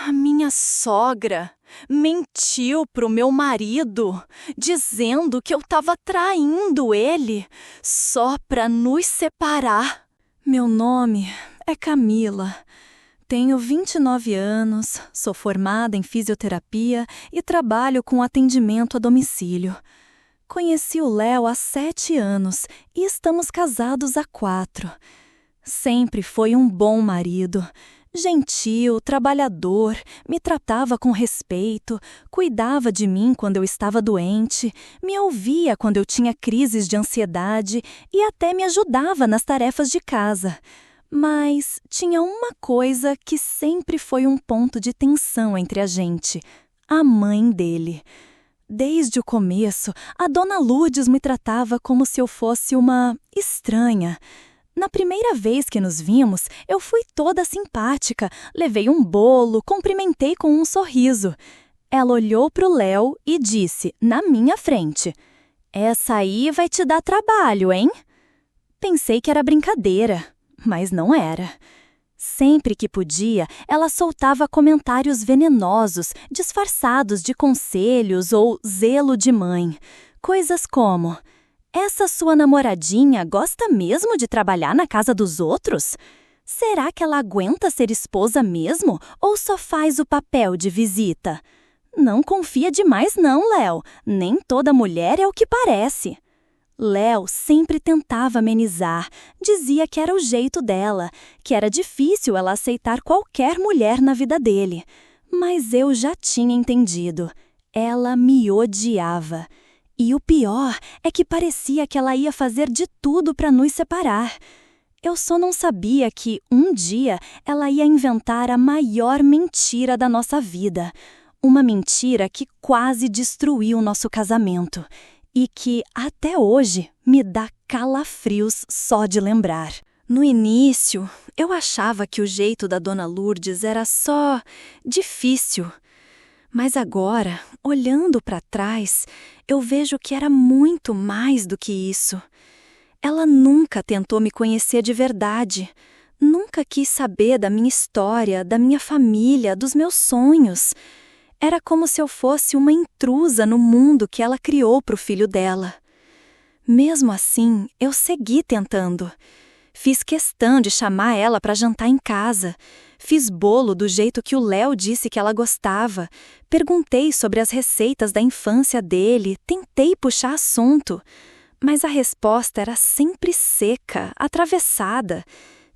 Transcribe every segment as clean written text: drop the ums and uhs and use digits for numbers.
A minha sogra mentiu pro meu marido, dizendo que eu estava traindo ele só para nos separar. Meu nome é Camila. Tenho 29 anos, sou formada em fisioterapia e trabalho com atendimento a domicílio. Conheci o Léo há 7 anos e estamos casados há 4. Sempre foi um bom marido. Gentil, trabalhador, me tratava com respeito, cuidava de mim quando eu estava doente, me ouvia quando eu tinha crises de ansiedade e até me ajudava nas tarefas de casa. Mas tinha uma coisa que sempre foi um ponto de tensão entre a gente: a mãe dele. Desde o começo, a dona Lourdes me tratava como se eu fosse uma estranha. Na primeira vez que nos vimos, eu fui toda simpática, levei um bolo, cumprimentei com um sorriso. Ela olhou para o Léo e disse, na minha frente: "Essa aí vai te dar trabalho, hein?" Pensei que era brincadeira, mas não era. Sempre que podia, ela soltava comentários venenosos, disfarçados de conselhos ou zelo de mãe. Coisas como: "Essa sua namoradinha gosta mesmo de trabalhar na casa dos outros? Será que ela aguenta ser esposa mesmo ou só faz o papel de visita? Não confia demais não, Léo. Nem toda mulher é o que parece." Léo sempre tentava amenizar, dizia que era o jeito dela, que era difícil ela aceitar qualquer mulher na vida dele. Mas eu já tinha entendido. Ela me odiava. E o pior é que parecia que ela ia fazer de tudo para nos separar. Eu só não sabia que, um dia, ela ia inventar a maior mentira da nossa vida. Uma mentira que quase destruiu nosso casamento. E que, até hoje, me dá calafrios só de lembrar. No início, eu achava que o jeito da dona Lourdes era só difícil. Mas agora, olhando para trás, eu vejo que era muito mais do que isso. Ela nunca tentou me conhecer de verdade. Nunca quis saber da minha história, da minha família, dos meus sonhos. Era como se eu fosse uma intrusa no mundo que ela criou para o filho dela. Mesmo assim, eu segui tentando. Fiz questão de chamar ela para jantar em casa. Fiz bolo do jeito que o Léo disse que ela gostava. Perguntei sobre as receitas da infância dele, tentei puxar assunto. Mas a resposta era sempre seca, atravessada.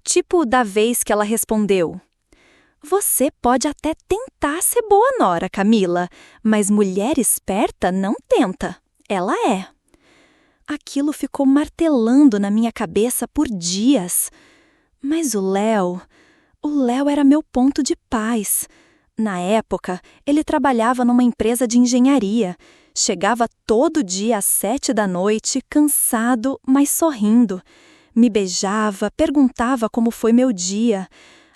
Tipo da vez que ela respondeu: "Você pode até tentar ser boa nora, Camila, mas mulher esperta não tenta. Ela é." Aquilo ficou martelando na minha cabeça por dias. Mas o Léo era meu ponto de paz. Na época, ele trabalhava numa empresa de engenharia. Chegava todo dia às 7 da noite, cansado, mas sorrindo. Me beijava, perguntava como foi meu dia.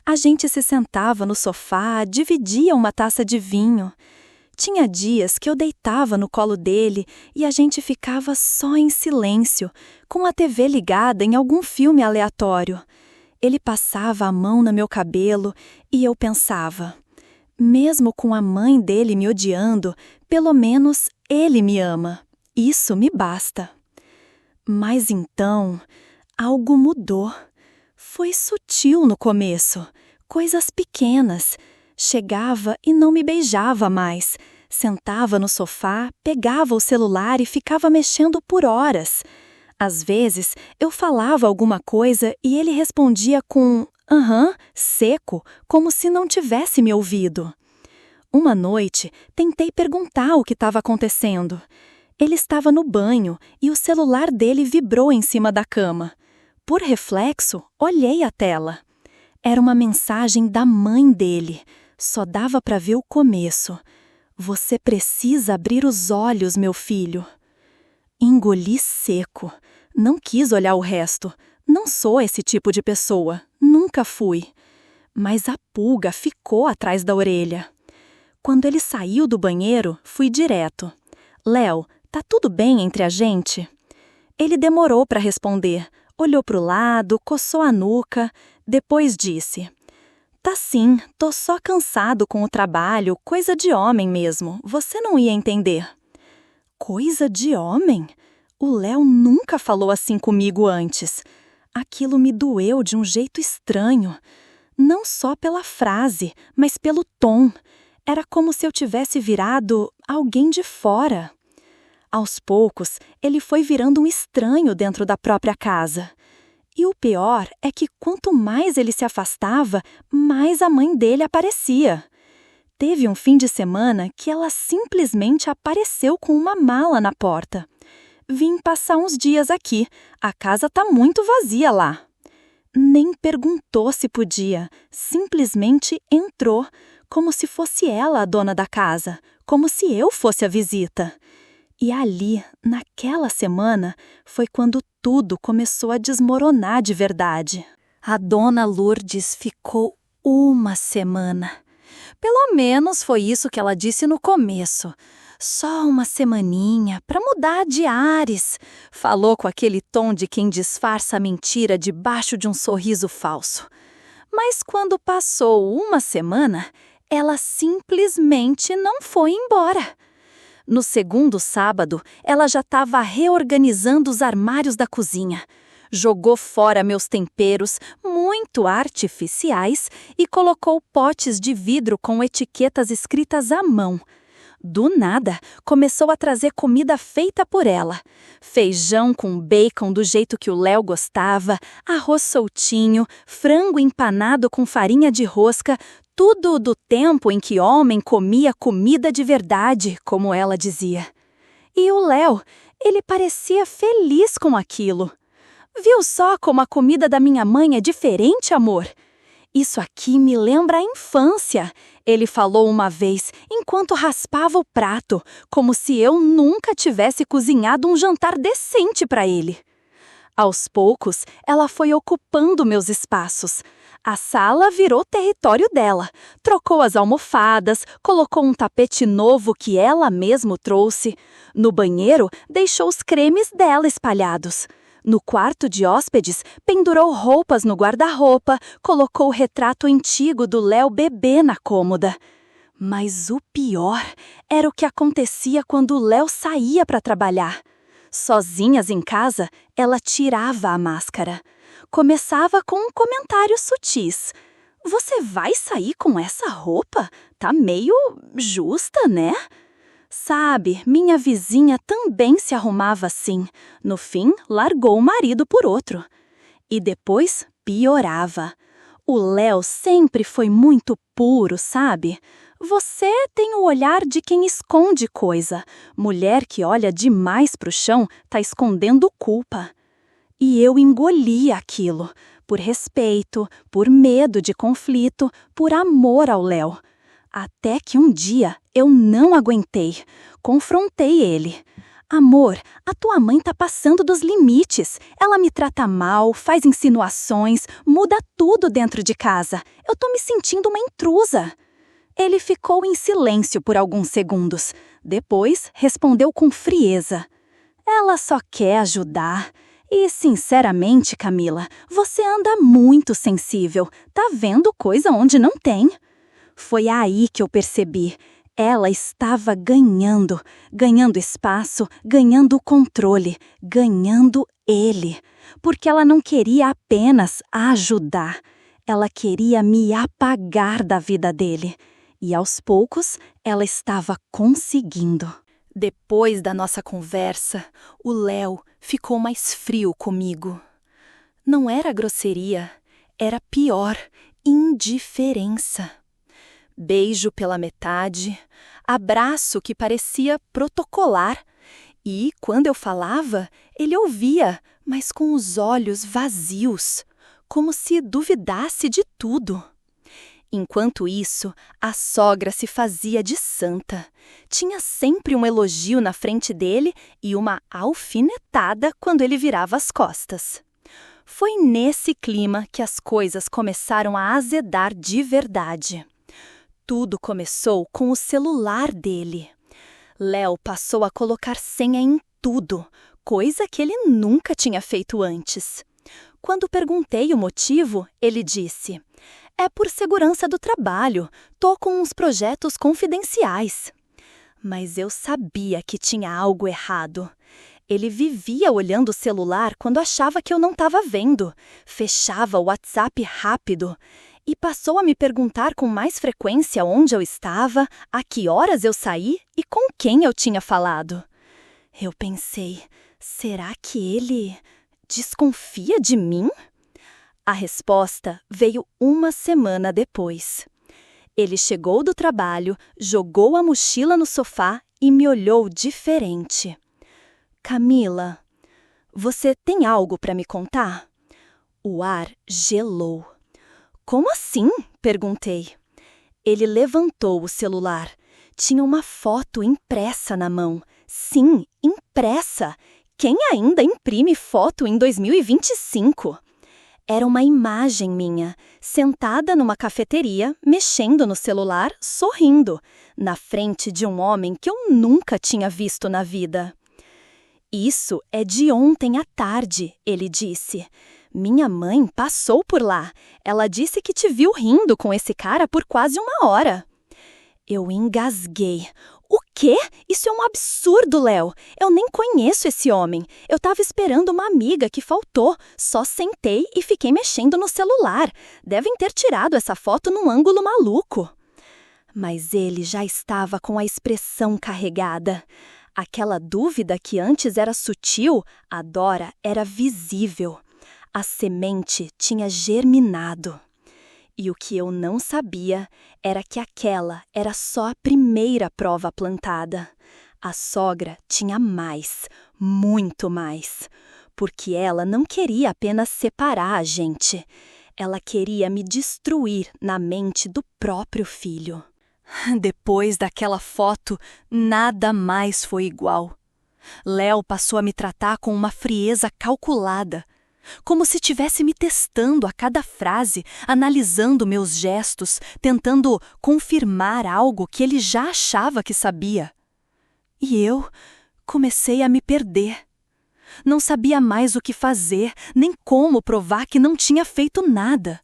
A gente se sentava no sofá, dividia uma taça de vinho. Tinha dias que eu deitava no colo dele e a gente ficava só em silêncio, com a TV ligada em algum filme aleatório. Ele passava a mão no meu cabelo e eu pensava: mesmo com a mãe dele me odiando, pelo menos ele me ama. Isso me basta. Mas então, algo mudou. Foi sutil no começo, coisas pequenas. Chegava e não me beijava mais. Sentava no sofá, pegava o celular e ficava mexendo por horas. Às vezes, eu falava alguma coisa e ele respondia com "aham", seco, como se não tivesse me ouvido. Uma noite, tentei perguntar o que estava acontecendo. Ele estava no banho e o celular dele vibrou em cima da cama. Por reflexo, olhei a tela. Era uma mensagem da mãe dele. Só dava para ver o começo. "Você precisa abrir os olhos, meu filho." Engoli seco. Não quis olhar o resto. Não sou esse tipo de pessoa. Nunca fui. Mas a pulga ficou atrás da orelha. Quando ele saiu do banheiro, fui direto: "Léo, tá tudo bem entre a gente?" Ele demorou para responder. Olhou para o lado, coçou a nuca. Depois disse: Tá sim, tô só cansado com o trabalho, coisa de homem mesmo, você não ia entender. Coisa de homem? O Léo nunca falou assim comigo antes. Aquilo me doeu de um jeito estranho. Não só pela frase, mas pelo tom. Era como se eu tivesse virado alguém de fora. Aos poucos, ele foi virando um estranho dentro da própria casa. E o pior é que quanto mais ele se afastava, mais a mãe dele aparecia. Teve um fim de semana que ela simplesmente apareceu com uma mala na porta. Vim passar uns dias aqui, a casa tá muito vazia lá. Nem perguntou se podia, simplesmente entrou, como se fosse ela a dona da casa, como se eu fosse a visita. E ali, naquela semana, foi quando tudo começou a desmoronar de verdade. A dona Lourdes ficou uma semana. Pelo menos foi isso que ela disse no começo. Só uma semaninha, para mudar de ares. Falou com aquele tom de quem disfarça a mentira debaixo de um sorriso falso. Mas quando passou uma semana, ela simplesmente não foi embora. No segundo sábado, ela já estava reorganizando os armários da cozinha. Jogou fora meus temperos, muito artificiais, e colocou potes de vidro com etiquetas escritas à mão. Do nada, começou a trazer comida feita por ela. Feijão com bacon do jeito que o Léo gostava, arroz soltinho, frango empanado com farinha de rosca, tudo do tempo em que homem comia comida de verdade, como ela dizia. E o Léo, ele parecia feliz com aquilo. Viu só como a comida da minha mãe é diferente, amor? Isso aqui me lembra a infância, ele falou uma vez, enquanto raspava o prato, como se eu nunca tivesse cozinhado um jantar decente para ele. Aos poucos, ela foi ocupando meus espaços. A sala virou território dela. Trocou as almofadas, colocou um tapete novo que ela mesma trouxe. No banheiro, deixou os cremes dela espalhados. No quarto de hóspedes, pendurou roupas no guarda-roupa, colocou o retrato antigo do Léo bebê na cômoda. Mas o pior era o que acontecia quando o Léo saía para trabalhar. Sozinhas em casa, ela tirava a máscara. Começava com comentários sutis. Você vai sair com essa roupa? Tá meio justa, né? Sabe, minha vizinha também se arrumava assim. No fim, largou o marido por outro. E depois, piorava. O Léo sempre foi muito puro, sabe? Você tem o olhar de quem esconde coisa. Mulher que olha demais pro chão tá escondendo culpa. E eu engolia aquilo, por respeito, por medo de conflito, por amor ao Léo. Até que um dia eu não aguentei, confrontei ele. Amor, a tua mãe tá passando dos limites. Ela me trata mal, faz insinuações, muda tudo dentro de casa. Eu tô me sentindo uma intrusa. Ele ficou em silêncio por alguns segundos. Depois, respondeu com frieza. Ela só quer ajudar. E, sinceramente, Camila, você anda muito sensível. Tá vendo coisa onde não tem. Foi aí que eu percebi. Ela estava ganhando espaço, ganhando o controle, ganhando ele. Porque ela não queria apenas ajudar. Ela queria me apagar da vida dele. E aos poucos, ela estava conseguindo. Depois da nossa conversa, o Léo ficou mais frio comigo. Não era grosseria, era pior, indiferença. Beijo pela metade, abraço que parecia protocolar. E, quando eu falava, ele ouvia, mas com os olhos vazios, como se duvidasse de tudo. Enquanto isso, a sogra se fazia de santa. Tinha sempre um elogio na frente dele e uma alfinetada quando ele virava as costas. Foi nesse clima que as coisas começaram a azedar de verdade. Tudo começou com o celular dele. Léo passou a colocar senha em tudo, coisa que ele nunca tinha feito antes. Quando perguntei o motivo, ele disse: É por segurança do trabalho. Tô com uns projetos confidenciais. Mas eu sabia que tinha algo errado. Ele vivia olhando o celular quando achava que eu não estava vendo. Fechava o WhatsApp rápido. E passou a me perguntar com mais frequência onde eu estava, a que horas eu saí e com quem eu tinha falado. Eu pensei, será que ele desconfia de mim? A resposta veio uma semana depois. Ele chegou do trabalho, jogou a mochila no sofá e me olhou diferente. Camila, você tem algo para me contar? O ar gelou. Como assim? Perguntei. Ele levantou o celular. Tinha uma foto impressa na mão. Sim, impressa. Quem ainda imprime foto em 2025? Era uma imagem minha, sentada numa cafeteria, mexendo no celular, sorrindo, na frente de um homem que eu nunca tinha visto na vida. Isso é de ontem à tarde, ele disse. Minha mãe passou por lá. Ela disse que te viu rindo com esse cara por quase 1 hora. Eu engasguei. O quê? Isso é um absurdo, Léo. Eu nem conheço esse homem. Eu estava esperando uma amiga que faltou. Só sentei e fiquei mexendo no celular. Devem ter tirado essa foto num ângulo maluco. Mas ele já estava com a expressão carregada. Aquela dúvida que antes era sutil, agora era visível. A semente tinha germinado. E o que eu não sabia era que aquela era só a primeira prova plantada. A sogra tinha mais, muito mais. Porque ela não queria apenas separar a gente. Ela queria me destruir na mente do próprio filho. Depois daquela foto, nada mais foi igual. Léo passou a me tratar com uma frieza calculada. Como se estivesse me testando a cada frase, analisando meus gestos, tentando confirmar algo que ele já achava que sabia. E eu comecei a me perder. Não sabia mais o que fazer, nem como provar que não tinha feito nada.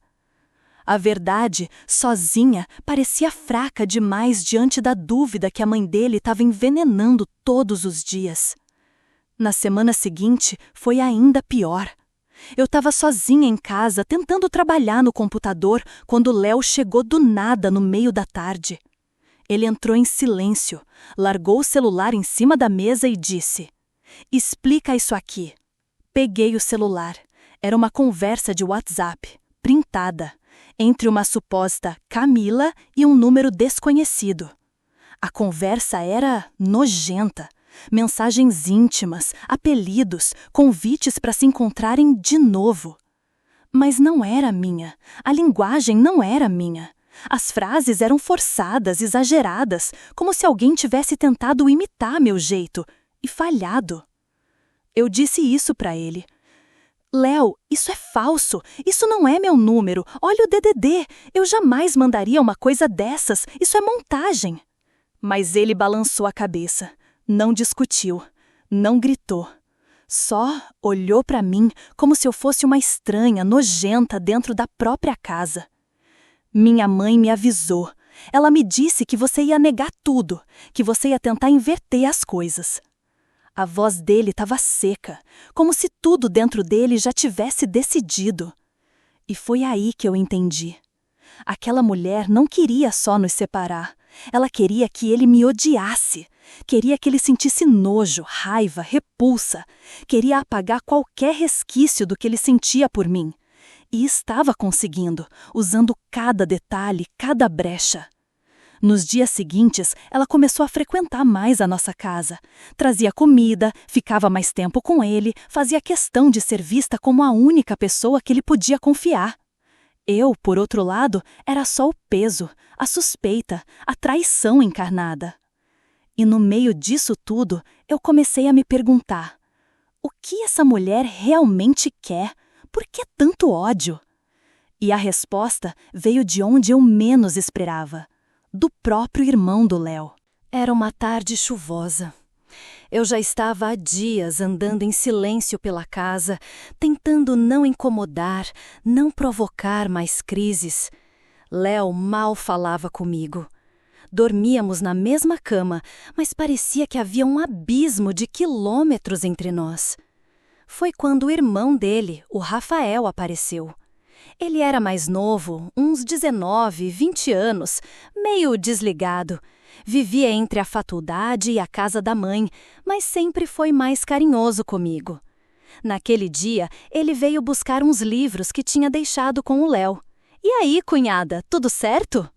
A verdade, sozinha, parecia fraca demais diante da dúvida que a mãe dele estava envenenando todos os dias. Na semana seguinte, foi ainda pior. Eu estava sozinha em casa, tentando trabalhar no computador, quando Léo chegou do nada no meio da tarde. Ele entrou em silêncio, largou o celular em cima da mesa e disse: "Explica isso aqui." Peguei o celular. Era uma conversa de WhatsApp, printada, entre uma suposta Camila e um número desconhecido. A conversa era nojenta. Mensagens íntimas, apelidos, convites para se encontrarem de novo. Mas não era minha. A linguagem não era minha. As frases eram forçadas, exageradas, como se alguém tivesse tentado imitar meu jeito e falhado. Eu disse isso para ele. "Léo, isso é falso. Isso não é meu número. Olha o DDD. Eu jamais mandaria uma coisa dessas. Isso é montagem." Mas ele balançou a cabeça. Não discutiu, não gritou. Só olhou para mim como se eu fosse uma estranha, nojenta dentro da própria casa. Minha mãe me avisou. Ela me disse que você ia negar tudo, que você ia tentar inverter as coisas. A voz dele estava seca, como se tudo dentro dele já tivesse decidido. E foi aí que eu entendi. Aquela mulher não queria só nos separar. Ela queria que ele me odiasse. Queria que ele sentisse nojo, raiva, repulsa. Queria apagar qualquer resquício do que ele sentia por mim. E estava conseguindo, usando cada detalhe, cada brecha. Nos dias seguintes, ela começou a frequentar mais a nossa casa. Trazia comida, ficava mais tempo com ele, fazia questão de ser vista como a única pessoa que ele podia confiar. Eu, por outro lado, era só o peso, a suspeita, a traição encarnada. E no meio disso tudo, eu comecei a me perguntar: o que essa mulher realmente quer? Por que tanto ódio? E a resposta veio de onde eu menos esperava, do próprio irmão do Léo. Era uma tarde chuvosa. Eu já estava há dias andando em silêncio pela casa, tentando não incomodar, não provocar mais crises. Léo mal falava comigo. Dormíamos na mesma cama, mas parecia que havia um abismo de quilômetros entre nós. Foi quando o irmão dele, o Rafael, apareceu. Ele era mais novo, uns 19, 20 anos, meio desligado. Vivia entre a faculdade e a casa da mãe, mas sempre foi mais carinhoso comigo. Naquele dia, ele veio buscar uns livros que tinha deixado com o Léo. "E aí, cunhada, tudo certo?"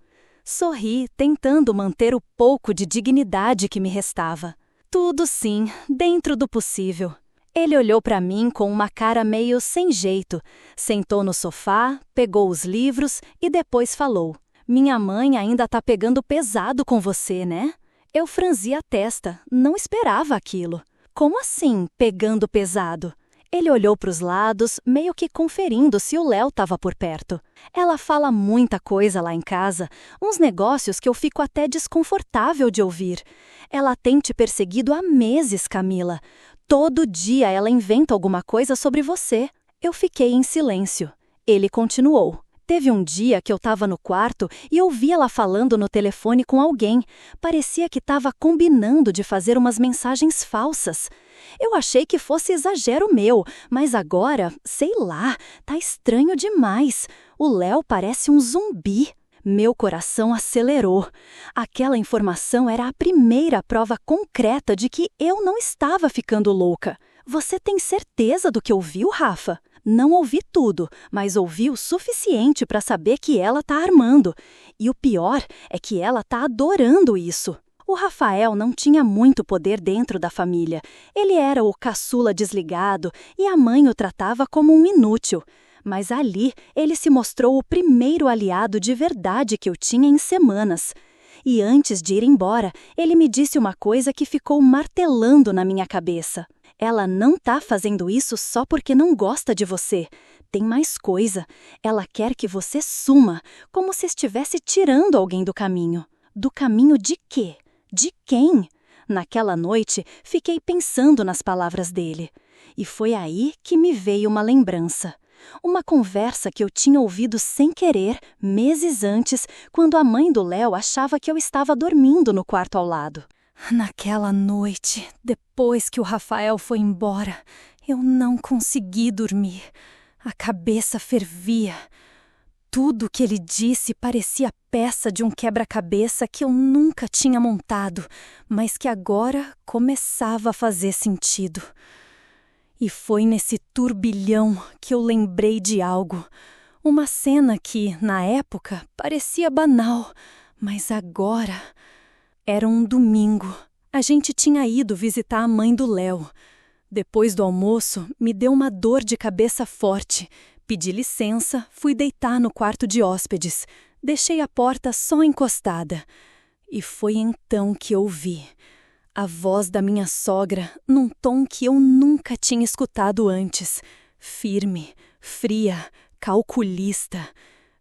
Sorri, tentando manter o pouco de dignidade que me restava. "Tudo sim, dentro do possível." Ele olhou para mim com uma cara meio sem jeito, sentou no sofá, pegou os livros e depois falou: "Minha mãe ainda tá pegando pesado com você, né?" Eu franzi a testa, não esperava aquilo. "Como assim, pegando pesado?" Ele olhou para os lados, meio que conferindo se o Léo estava por perto. "Ela fala muita coisa lá em casa, uns negócios que eu fico até desconfortável de ouvir. Ela tem te perseguido há meses, Camila. Todo dia ela inventa alguma coisa sobre você." Eu fiquei em silêncio. Ele continuou: "Teve um dia que eu estava no quarto e ouvi ela falando no telefone com alguém. Parecia que estava combinando de fazer umas mensagens falsas. Eu achei que fosse exagero meu, mas agora, sei lá, tá estranho demais. O Léo parece um zumbi." Meu coração acelerou. Aquela informação era a primeira prova concreta de que eu não estava ficando louca. "Você tem certeza do que ouviu, Rafa?" "Não ouvi tudo, mas ouvi o suficiente para saber que ela tá armando. E o pior é que ela tá adorando isso." O Rafael não tinha muito poder dentro da família. Ele era o caçula desligado e a mãe o tratava como um inútil. Mas ali ele se mostrou o primeiro aliado de verdade que eu tinha em semanas. E antes de ir embora, ele me disse uma coisa que ficou martelando na minha cabeça: "Ela não tá fazendo isso só porque não gosta de você. Tem mais coisa. Ela quer que você suma, como se estivesse tirando alguém do caminho." Do caminho de quê? De quem? Naquela noite, fiquei pensando nas palavras dele. E foi aí que me veio uma lembrança. Uma conversa que eu tinha ouvido sem querer, meses antes, quando a mãe do Léo achava que eu estava dormindo no quarto ao lado. "Naquela noite, depois que o Rafael foi embora, eu não consegui dormir. A cabeça fervia. Tudo que ele disse parecia peça de um quebra-cabeça que eu nunca tinha montado, mas que agora começava a fazer sentido. E foi nesse turbilhão que eu lembrei de algo. Uma cena que, na época, parecia banal, mas agora... Era um domingo. A gente tinha ido visitar a mãe do Léo. Depois do almoço, me deu uma dor de cabeça forte. Pedi licença, fui deitar no quarto de hóspedes. Deixei a porta só encostada. E foi então que ouvi a voz da minha sogra num tom que eu nunca tinha escutado antes. Firme, fria, calculista.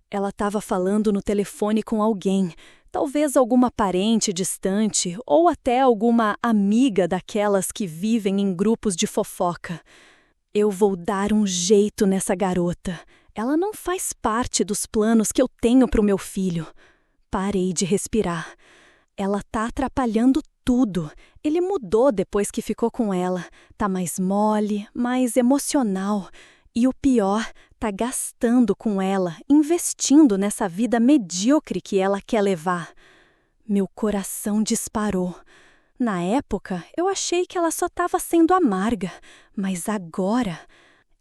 Ela estava falando no telefone com alguém, talvez alguma parente distante ou até alguma amiga daquelas que vivem em grupos de fofoca. "Eu vou dar um jeito nessa garota. Ela não faz parte dos planos que eu tenho para o meu filho." Parei de respirar. "Ela tá atrapalhando tudo. Ele mudou depois que ficou com ela. Tá mais mole, mais emocional. E o pior, tá gastando com ela, investindo nessa vida medíocre que ela quer levar." Meu coração disparou. Na época, eu achei que ela só estava sendo amarga, mas agora...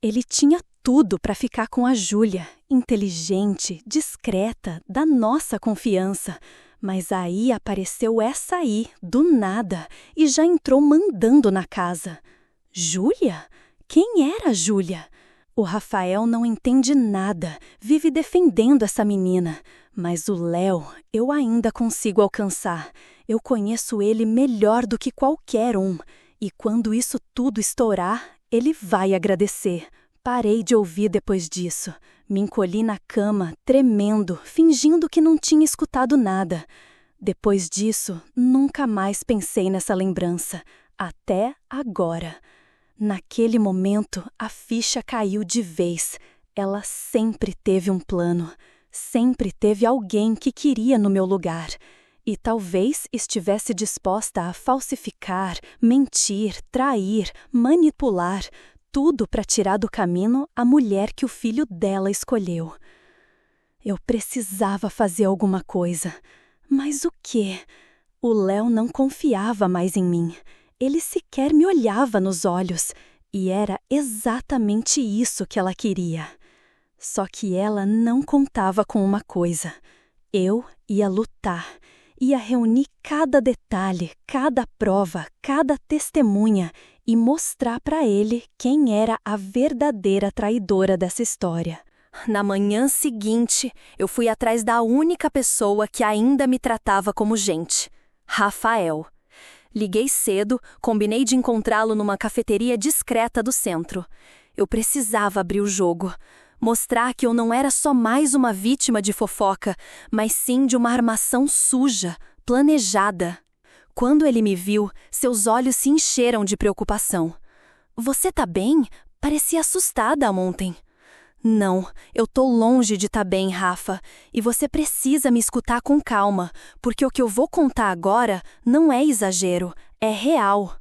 Ele tinha tudo para ficar com a Júlia, inteligente, discreta, da nossa confiança. Mas aí apareceu essa aí, do nada, e já entrou mandando na casa. Júlia? Quem era Júlia? O Rafael não entende nada, vive defendendo essa menina. Mas o Léo, eu ainda consigo alcançar. Eu conheço ele melhor do que qualquer um. E quando isso tudo estourar, ele vai agradecer. Parei de ouvir depois disso. Me encolhi na cama, tremendo, fingindo que não tinha escutado nada. Depois disso, nunca mais pensei nessa lembrança. Até agora. Naquele momento, a ficha caiu de vez. Ela sempre teve um plano. Sempre teve alguém que queria no meu lugar. E talvez estivesse disposta a falsificar, mentir, trair, manipular, tudo para tirar do caminho a mulher que o filho dela escolheu. Eu precisava fazer alguma coisa. Mas o quê? O Léo não confiava mais em mim. Ele sequer me olhava nos olhos. E era exatamente isso que ela queria. Só que ela não contava com uma coisa. Eu ia lutar. Ia reunir cada detalhe, cada prova, cada testemunha e mostrar para ele quem era a verdadeira traidora dessa história. Na manhã seguinte, eu fui atrás da única pessoa que ainda me tratava como gente, Rafael. Liguei cedo, combinei de encontrá-lo numa cafeteria discreta do centro. Eu precisava abrir o jogo. Mostrar que eu não era só mais uma vítima de fofoca, mas sim de uma armação suja, planejada. Quando ele me viu, seus olhos se encheram de preocupação. "Você tá bem? Parecia assustada ontem." "Não, eu tô longe de tá bem, Rafa, e você precisa me escutar com calma, porque o que eu vou contar agora não é exagero, é real."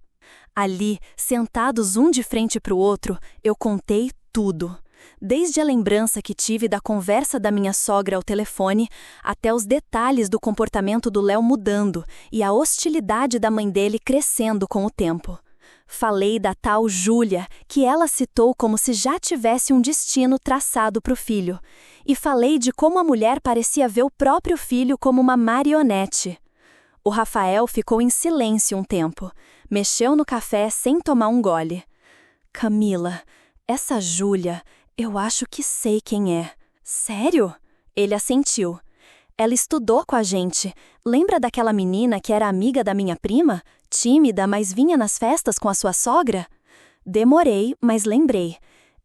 Ali, sentados um de frente pro outro, eu contei tudo. Desde a lembrança que tive da conversa da minha sogra ao telefone, até os detalhes do comportamento do Léo mudando e a hostilidade da mãe dele crescendo com o tempo. Falei da tal Júlia, que ela citou como se já tivesse um destino traçado para o filho. E falei de como a mulher parecia ver o próprio filho como uma marionete. O Rafael ficou em silêncio um tempo. Mexeu no café sem tomar um gole. "Camila, essa Júlia, eu acho que sei quem é." "Sério?" Ele assentiu. "Ela estudou com a gente. Lembra daquela menina que era amiga da minha prima? Tímida, mas vinha nas festas com a sua sogra?" Demorei, mas lembrei.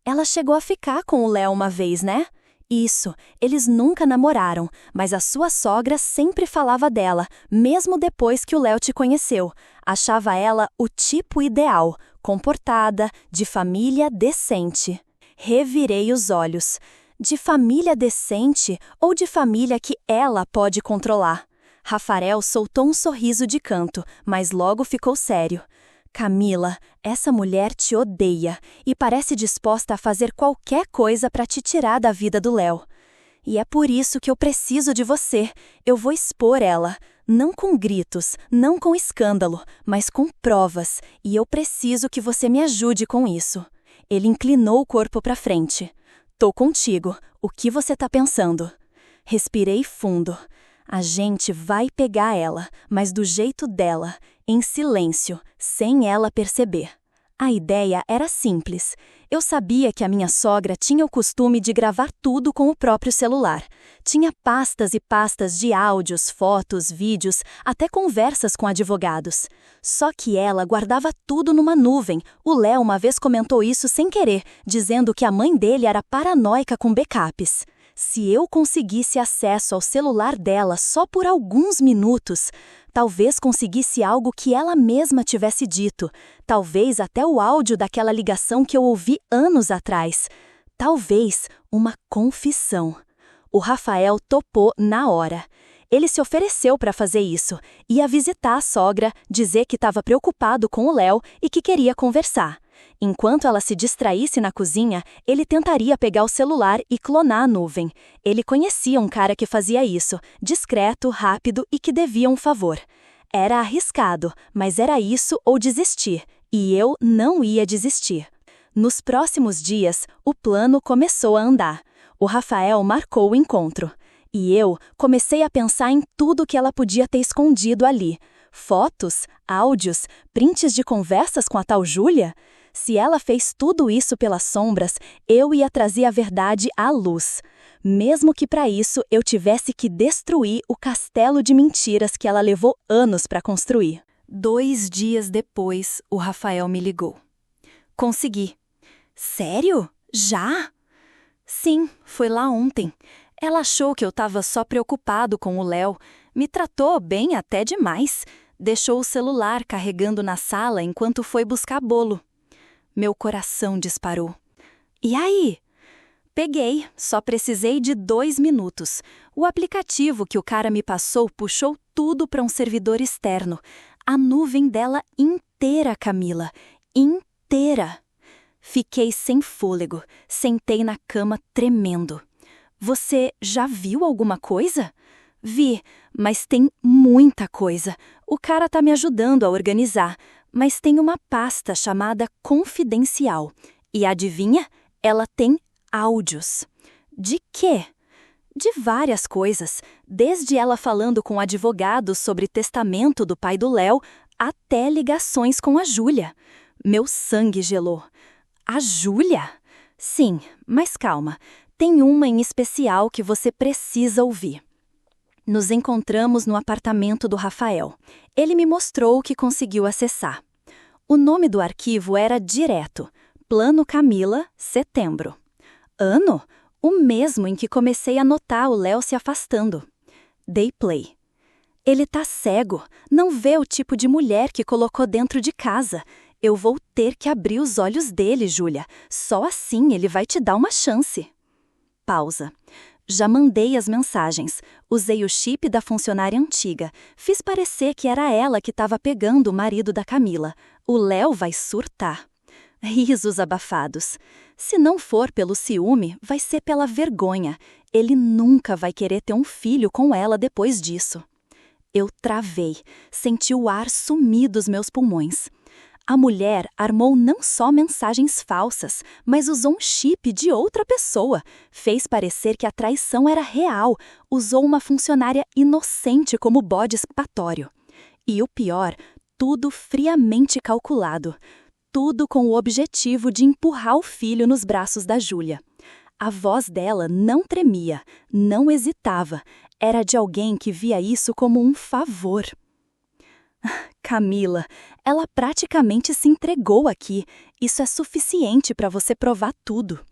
"Ela chegou a ficar com o Léo uma vez, né?" "Isso, eles nunca namoraram, mas a sua sogra sempre falava dela, mesmo depois que o Léo te conheceu. Achava ela o tipo ideal, comportada, de família decente." Revirei os olhos. De família decente ou de família que ela pode controlar? Rafael soltou um sorriso de canto, mas logo ficou sério. "Camila, essa mulher te odeia e parece disposta a fazer qualquer coisa para te tirar da vida do Léo. E é por isso que eu preciso de você. Eu vou expor ela. Não com gritos, não com escândalo, mas com provas. E eu preciso que você me ajude com isso." Ele inclinou o corpo para frente. "Tô contigo. O que você tá pensando?" Respirei fundo. A gente vai pegar ela, mas do jeito dela, em silêncio, sem ela perceber. A ideia era simples. Eu sabia que a minha sogra tinha o costume de gravar tudo com o próprio celular. Tinha pastas e pastas de áudios, fotos, vídeos, até conversas com advogados. Só que ela guardava tudo numa nuvem. O Léo uma vez comentou isso sem querer, dizendo que a mãe dele era paranoica com backups. Se eu conseguisse acesso ao celular dela só por alguns minutos, talvez conseguisse algo que ela mesma tivesse dito, talvez até o áudio daquela ligação que eu ouvi anos atrás, talvez uma confissão. O Rafael topou na hora. Ele se ofereceu para fazer isso, ia visitar a sogra, dizer que estava preocupado com o Léo e que queria conversar. Enquanto ela se distraísse na cozinha, ele tentaria pegar o celular e clonar a nuvem. Ele conhecia um cara que fazia isso, discreto, rápido e que devia um favor. Era arriscado, mas era isso ou desistir, e eu não ia desistir. Nos próximos dias, o plano começou a andar. O Rafael marcou o encontro. E eu comecei a pensar em tudo que ela podia ter escondido ali. Fotos, áudios, prints de conversas com a tal Júlia? Se ela fez tudo isso pelas sombras, eu ia trazer a verdade à luz. Mesmo que para isso eu tivesse que destruir o castelo de mentiras que ela levou anos para construir. 2 dias depois, o Rafael me ligou. "Consegui." "Sério? Já?" "Sim, foi lá ontem. Ela achou que eu estava só preocupado com o Léo. Me tratou bem até demais. Deixou o celular carregando na sala enquanto foi buscar bolo." Meu coração disparou. "E aí?" Peguei, só precisei de 2 minutos. O aplicativo que o cara me passou puxou tudo para um servidor externo. A nuvem dela inteira, Camila. Inteira. Fiquei sem fôlego, sentei na cama tremendo. Você já viu alguma coisa? Vi, mas tem muita coisa. O cara tá me ajudando a organizar, mas tem uma pasta chamada Confidencial. E adivinha? Ela tem áudios. De quê? De várias coisas, desde ela falando com advogados sobre testamento do pai do Léo, até ligações com a Júlia. Meu sangue gelou. A Júlia? Sim, mas calma. Tem uma em especial que você precisa ouvir. Nos encontramos no apartamento do Rafael. Ele me mostrou o que conseguiu acessar. O nome do arquivo era direto: Plano Camila, setembro. Ano? O mesmo em que comecei a notar o Léo se afastando. Dei play. Ele tá cego, não vê o tipo de mulher que colocou dentro de casa. Eu vou ter que abrir os olhos dele, Júlia. Só assim ele vai te dar uma chance. Pausa. Já mandei as mensagens. Usei o chip da funcionária antiga. Fiz parecer que era ela que estava pegando o marido da Camila. O Léo vai surtar. Risos abafados. Se não for pelo ciúme, vai ser pela vergonha. Ele nunca vai querer ter um filho com ela depois disso. Eu travei. Senti o ar sumir dos meus pulmões. A mulher armou não só mensagens falsas, mas usou um chip de outra pessoa. Fez parecer que a traição era real. Usou uma funcionária inocente como bode expiatório. E o pior, tudo friamente calculado. Tudo com o objetivo de empurrar o filho nos braços da Júlia. A voz dela não tremia, não hesitava. Era de alguém que via isso como um favor. Camila, ela praticamente se entregou aqui. Isso é suficiente para você provar tudo.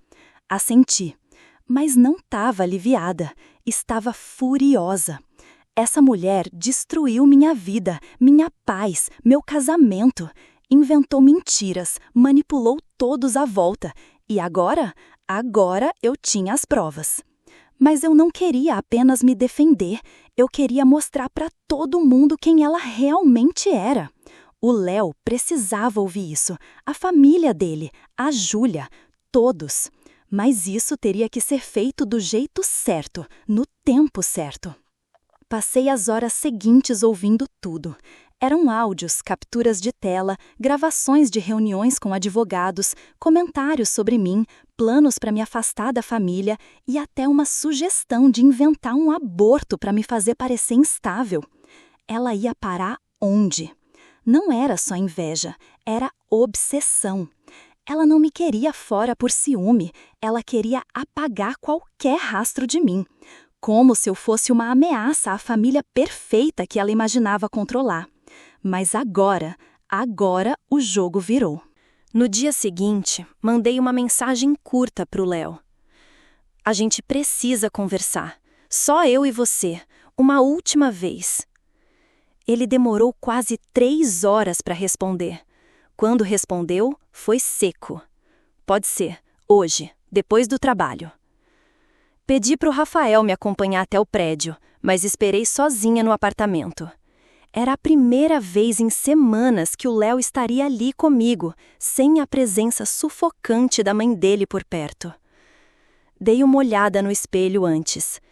Assenti, mas não estava aliviada. Estava furiosa. Essa mulher destruiu minha vida, minha paz, meu casamento. Inventou mentiras, manipulou todos à volta. E agora eu tinha as provas. Mas eu não queria apenas me defender. Eu queria mostrar para todo mundo quem ela realmente era. O Léo precisava ouvir isso. A família dele, a Júlia, todos. Mas isso teria que ser feito do jeito certo, no tempo certo. Passei as horas seguintes ouvindo tudo. Eram áudios, capturas de tela, gravações de reuniões com advogados, comentários sobre mim, planos para me afastar da família e até uma sugestão de inventar um aborto para me fazer parecer instável. Ela ia parar onde? Não era só inveja, era obsessão. Ela não me queria fora por ciúme, ela queria apagar qualquer rastro de mim. Como se eu fosse uma ameaça à família perfeita que ela imaginava controlar. Mas agora o jogo virou. No dia seguinte, mandei uma mensagem curta para o Léo. A gente precisa conversar. Só eu e você. Uma última vez. Ele demorou quase 3 horas para responder. Quando respondeu, foi seco. Pode ser, hoje, depois do trabalho. Pedi para o Rafael me acompanhar até o prédio, mas esperei sozinha no apartamento. Era a primeira vez em semanas que o Léo estaria ali comigo, sem a presença sufocante da mãe dele por perto. Dei uma olhada no espelho antes.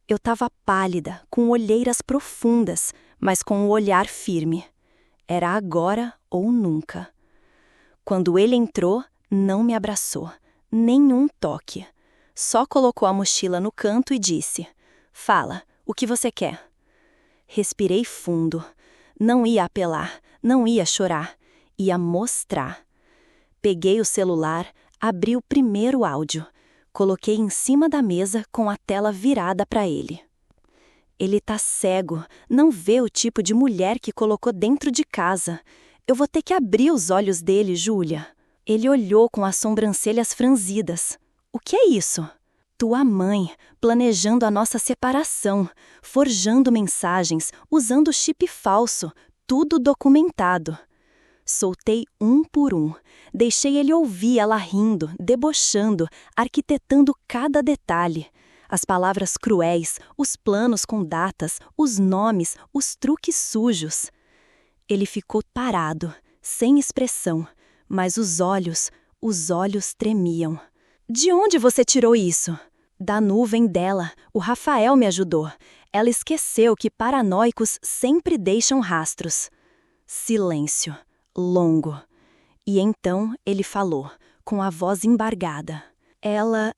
Eu estava pálida, com olheiras profundas, mas com o olhar firme. Era agora ou nunca. Quando ele entrou, não me abraçou, nenhum toque. Só colocou a mochila no canto e disse: "Fala, o que você quer?" Respirei fundo. Não ia apelar, não ia chorar, ia mostrar. Peguei o celular, abri o primeiro áudio, coloquei em cima da mesa com a tela virada para ele. Ele tá cego, não vê o tipo de mulher que colocou dentro de casa. Eu vou ter que abrir os olhos dele, Júlia. Ele olhou com as sobrancelhas franzidas. O que é isso? Tua mãe, planejando a nossa separação, forjando mensagens, usando chip falso, tudo documentado. Soltei um por um. Deixei ele ouvir ela rindo, debochando, arquitetando cada detalhe. As palavras cruéis, os planos com datas, os nomes, os truques sujos. Ele ficou parado, sem expressão, mas os olhos tremiam. De onde você tirou isso? Da nuvem dela. O Rafael me ajudou. Ela esqueceu que paranoicos sempre deixam rastros. Silêncio. Longo. E então ele falou, com a voz embargada. Ela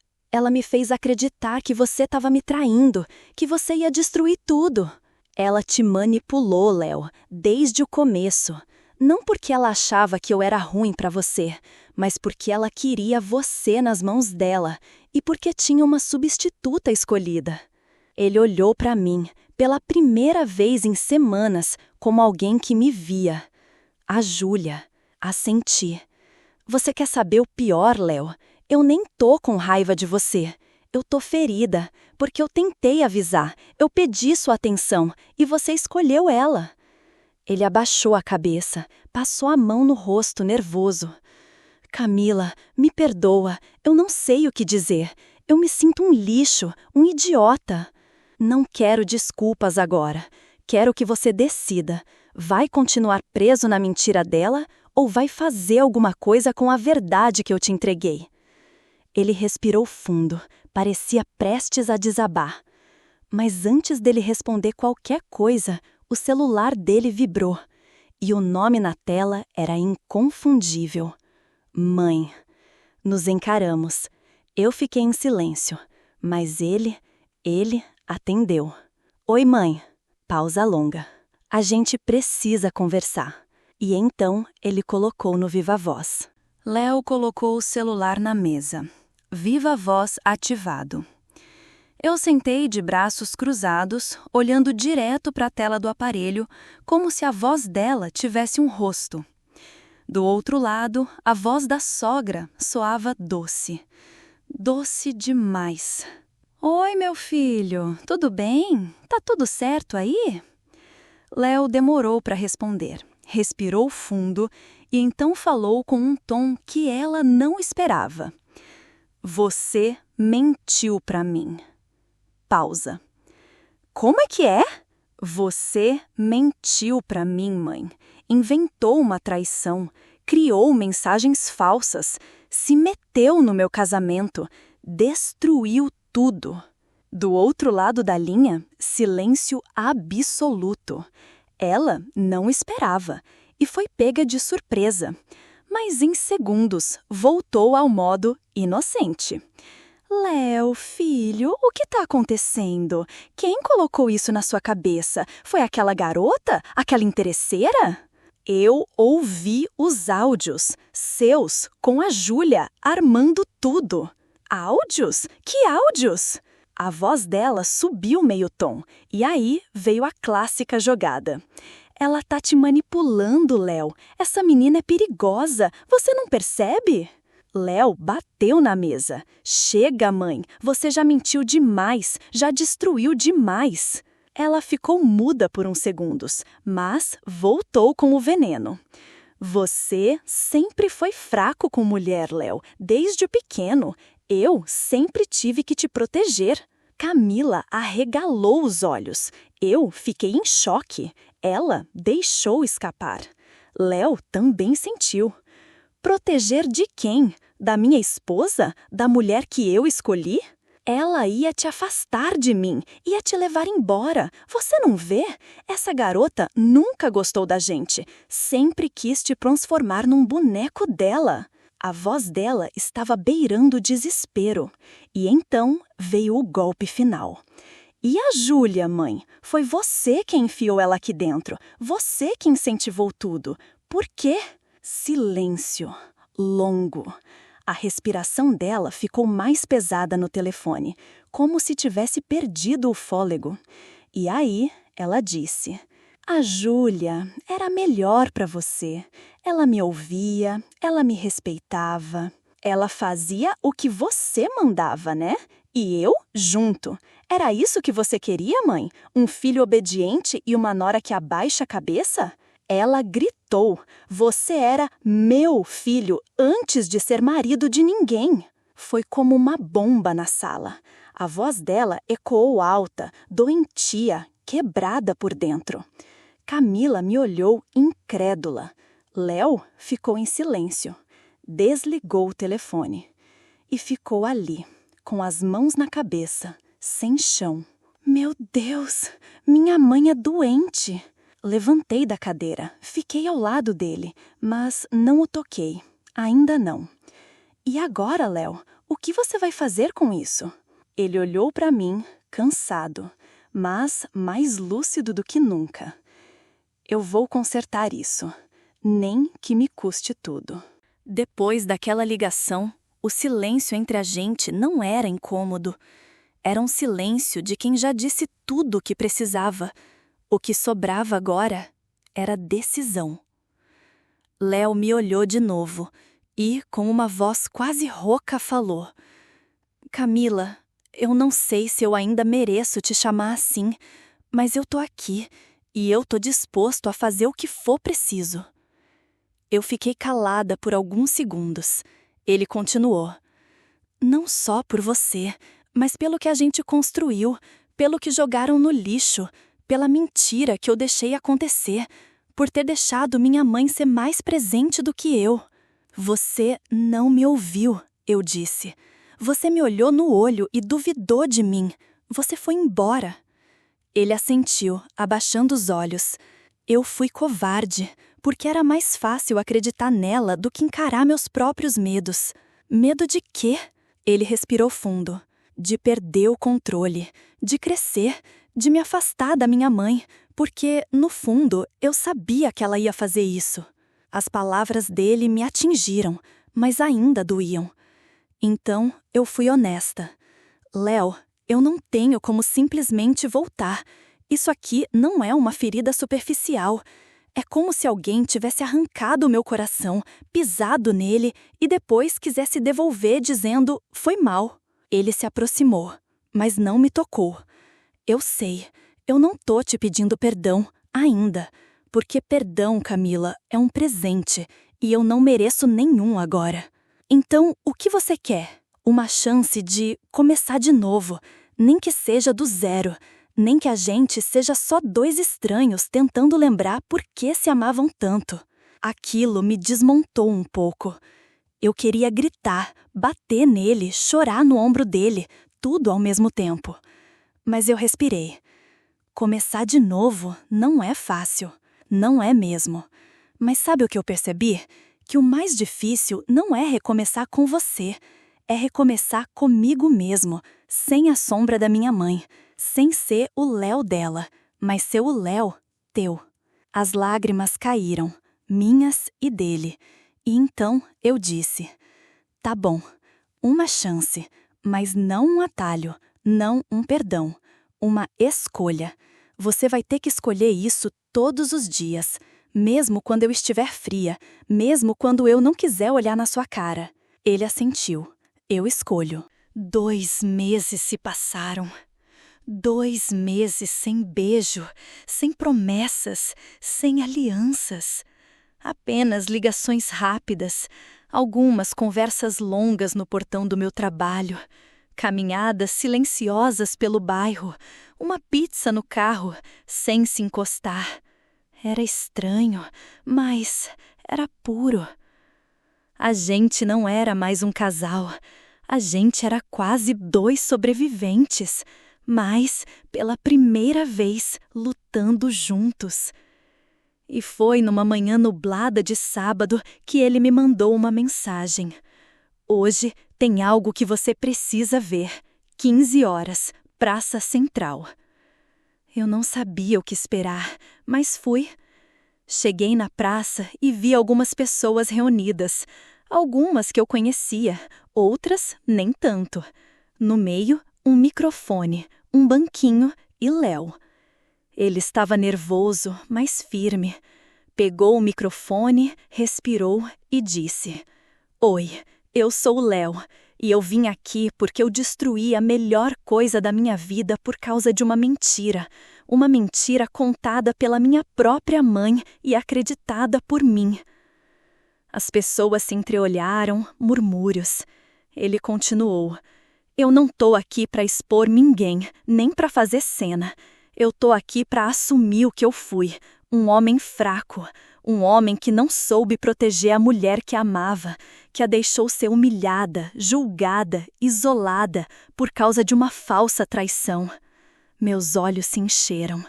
me fez acreditar que você estava me traindo, que você ia destruir tudo. Ela te manipulou, Léo, desde o começo. Não porque ela achava que eu era ruim para você, mas porque ela queria você nas mãos dela e porque tinha uma substituta escolhida. Ele olhou para mim, pela primeira vez em semanas, como alguém que me via. A Júlia. A sentir. Você quer saber o pior, Léo? Eu nem tô com raiva de você. Eu tô ferida, porque eu tentei avisar, eu pedi sua atenção e você escolheu ela. Ele abaixou a cabeça, passou a mão no rosto, nervoso. Camila, me perdoa, eu não sei o que dizer. Eu me sinto um lixo, um idiota. Não quero desculpas agora. Quero que você decida. Vai continuar preso na mentira dela ou vai fazer alguma coisa com a verdade que eu te entreguei? Ele respirou fundo, parecia prestes a desabar. Mas antes dele responder qualquer coisa, o celular dele vibrou. E o nome na tela era inconfundível. Mãe. Nos encaramos. Eu fiquei em silêncio, mas ele atendeu. Oi, mãe. Pausa longa. A gente precisa conversar. E então ele colocou no Viva Voz. Léo colocou o celular na mesa. Viva Voz ativado. Eu sentei de braços cruzados, olhando direto para a tela do aparelho, como se a voz dela tivesse um rosto. Do outro lado, a voz da sogra soava doce. Doce demais. Oi, meu filho, tudo bem? Tá tudo certo aí? Léo demorou para responder. Respirou fundo e então falou com um tom que ela não esperava. Você mentiu para mim. Pausa. Como é que é? Você mentiu para mim, mãe. Inventou uma traição, criou mensagens falsas, se meteu no meu casamento, destruiu tudo. Do outro lado da linha, silêncio absoluto. Ela não esperava e foi pega de surpresa. Mas em segundos voltou ao modo inocente. Léo, filho, o que está acontecendo? Quem colocou isso na sua cabeça? Foi aquela garota? Aquela interesseira? Eu ouvi os áudios, seus, com a Júlia, armando tudo. Áudios? Que áudios? A voz dela subiu meio tom, e aí veio a clássica jogada. Ela tá te manipulando, Léo. Essa menina é perigosa, você não percebe? Léo bateu na mesa. Chega, mãe, você já mentiu demais, já destruiu demais. Ela ficou muda por uns segundos, mas voltou com o veneno. Você sempre foi fraco com mulher, Léo, desde pequeno. Eu sempre tive que te proteger. Camila arregalou os olhos. Eu fiquei em choque. Ela deixou escapar. Léo também sentiu. Proteger de quem? Da minha esposa? Da mulher que eu escolhi? Ela ia te afastar de mim, ia te levar embora. Você não vê? Essa garota nunca gostou da gente. Sempre quis te transformar num boneco dela. A voz dela estava beirando o desespero. E então veio o golpe final. E a Júlia, mãe? Foi você quem enfiou ela aqui dentro. Você que incentivou tudo. Por quê? Silêncio. Longo. A respiração dela ficou mais pesada no telefone, como se tivesse perdido o fôlego. E aí ela disse: a Júlia era melhor para você. Ela me ouvia, ela me respeitava. Ela fazia o que você mandava, né? E eu junto. Era isso que você queria, mãe? Um filho obediente e uma nora que abaixa a cabeça? Ela gritou: "Você era meu filho antes de ser marido de ninguém." Foi como uma bomba na sala. A voz dela ecoou alta, doentia, quebrada por dentro. Camila me olhou incrédula. Léo ficou em silêncio. Desligou o telefone. E ficou ali, com as mãos na cabeça, sem chão. Meu Deus, minha mãe é doente. Levantei da cadeira, fiquei ao lado dele, mas não o toquei. Ainda não. E agora, Léo, o que você vai fazer com isso? Ele olhou para mim, cansado, mas mais lúcido do que nunca. Eu vou consertar isso, nem que me custe tudo. Depois daquela ligação, o silêncio entre a gente não era incômodo. Era um silêncio de quem já disse tudo o que precisava. O que sobrava agora era decisão. Léo me olhou de novo e, com uma voz quase rouca, falou: "Camila, eu não sei se eu ainda mereço te chamar assim, mas eu tô aqui e eu tô disposto a fazer o que for preciso." Eu fiquei calada por alguns segundos. Ele continuou: "Não só por você, mas pelo que a gente construiu, pelo que jogaram no lixo, pela mentira que eu deixei acontecer, por ter deixado minha mãe ser mais presente do que eu." "Você não me ouviu", eu disse. "Você me olhou no olho e duvidou de mim. Você foi embora." Ele assentiu, abaixando os olhos. Eu fui covarde, porque era mais fácil acreditar nela do que encarar meus próprios medos. Medo de quê? Ele respirou fundo. De perder o controle, de crescer, de me afastar da minha mãe, porque, no fundo, eu sabia que ela ia fazer isso. As palavras dele me atingiram, mas ainda doíam. Então, eu fui honesta. "Léo, eu não tenho como simplesmente voltar. Isso aqui não é uma ferida superficial. É como se alguém tivesse arrancado o meu coração, pisado nele e depois quisesse devolver dizendo: 'Foi mal.'" Ele se aproximou, mas não me tocou. "Eu sei, eu não tô te pedindo perdão, ainda. Porque perdão, Camila, é um presente e eu não mereço nenhum agora. Então, o que você quer? Uma chance de começar de novo, nem que seja do zero, nem que a gente seja só dois estranhos tentando lembrar por que se amavam tanto." Aquilo me desmontou um pouco. Eu queria gritar, bater nele, chorar no ombro dele, tudo ao mesmo tempo. Mas eu respirei. Começar de novo não é fácil. Não é mesmo. Mas sabe o que eu percebi? Que o mais difícil não é recomeçar com você. É recomeçar comigo mesmo, sem a sombra da minha mãe, sem ser o Léo dela, mas ser o Léo teu. As lágrimas caíram, minhas e dele. E então eu disse: "Tá bom, uma chance, mas não um atalho, não um perdão. Uma escolha. Você vai ter que escolher isso todos os dias, mesmo quando eu estiver fria, mesmo quando eu não quiser olhar na sua cara." Ele assentiu. "Eu escolho." 2 meses se passaram. 2 meses sem beijo, sem promessas, sem alianças. Apenas ligações rápidas, algumas conversas longas no portão do meu trabalho, caminhadas silenciosas pelo bairro, uma pizza no carro, sem se encostar. Era estranho, mas era puro. A gente não era mais um casal. A gente era quase 2 sobreviventes, mas, pela primeira vez, lutando juntos. E foi numa manhã nublada de sábado que ele me mandou uma mensagem. "Hoje tem algo que você precisa ver. 15 horas, Praça Central." Eu não sabia o que esperar, mas fui. Cheguei na praça e vi algumas pessoas reunidas. Algumas que eu conhecia, outras nem tanto. No meio, um microfone, um banquinho e Léo. Ele estava nervoso, mas firme. Pegou o microfone, respirou e disse: "Oi, eu sou o Léo, e eu vim aqui porque eu destruí a melhor coisa da minha vida por causa de uma mentira. uma mentira contada pela minha própria mãe e acreditada por mim. As pessoas se entreolharam, murmúrios. Ele continuou: eu não tô aqui para expor ninguém, nem para fazer cena. Eu tô aqui para assumir o que eu fui, um homem fraco, um homem que não soube proteger a mulher que amava, que a deixou ser humilhada, julgada, isolada por causa de uma falsa traição. Meus olhos se encheram.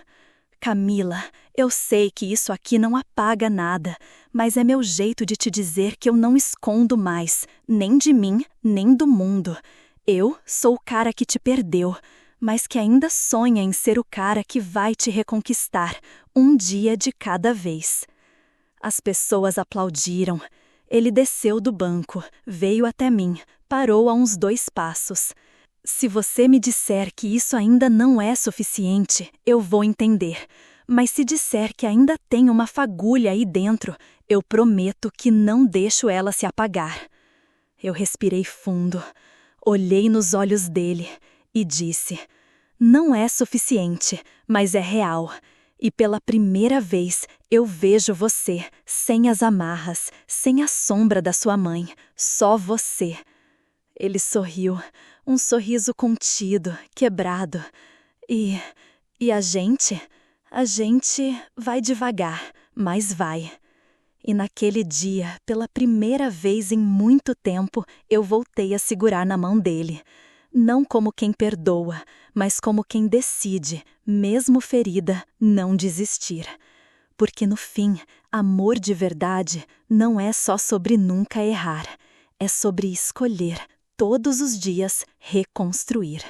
Camila, eu sei que isso aqui não apaga nada, mas é meu jeito de te dizer que eu não escondo mais, nem de mim, nem do mundo. Eu sou o cara que te perdeu, mas que ainda sonha em ser o cara que vai te reconquistar, um dia de cada vez. As pessoas aplaudiram. Ele desceu do banco, veio até mim, parou a uns 2 passos. Se você me disser que isso ainda não é suficiente, eu vou entender. Mas se disser que ainda tem uma fagulha aí dentro, eu prometo que não deixo ela se apagar. Eu respirei fundo, olhei nos olhos dele e disse: não é suficiente, mas é real. E pela primeira vez eu vejo você, sem as amarras, sem a sombra da sua mãe, só você. Ele sorriu, um sorriso contido, quebrado. E a gente? A gente vai devagar, mas vai. E naquele dia, pela primeira vez em muito tempo, eu voltei a segurar na mão dele. Não como quem perdoa, mas como quem decide, mesmo ferida, não desistir. Porque no fim, amor de verdade não é só sobre nunca errar. É sobre escolher, todos os dias, reconstruir.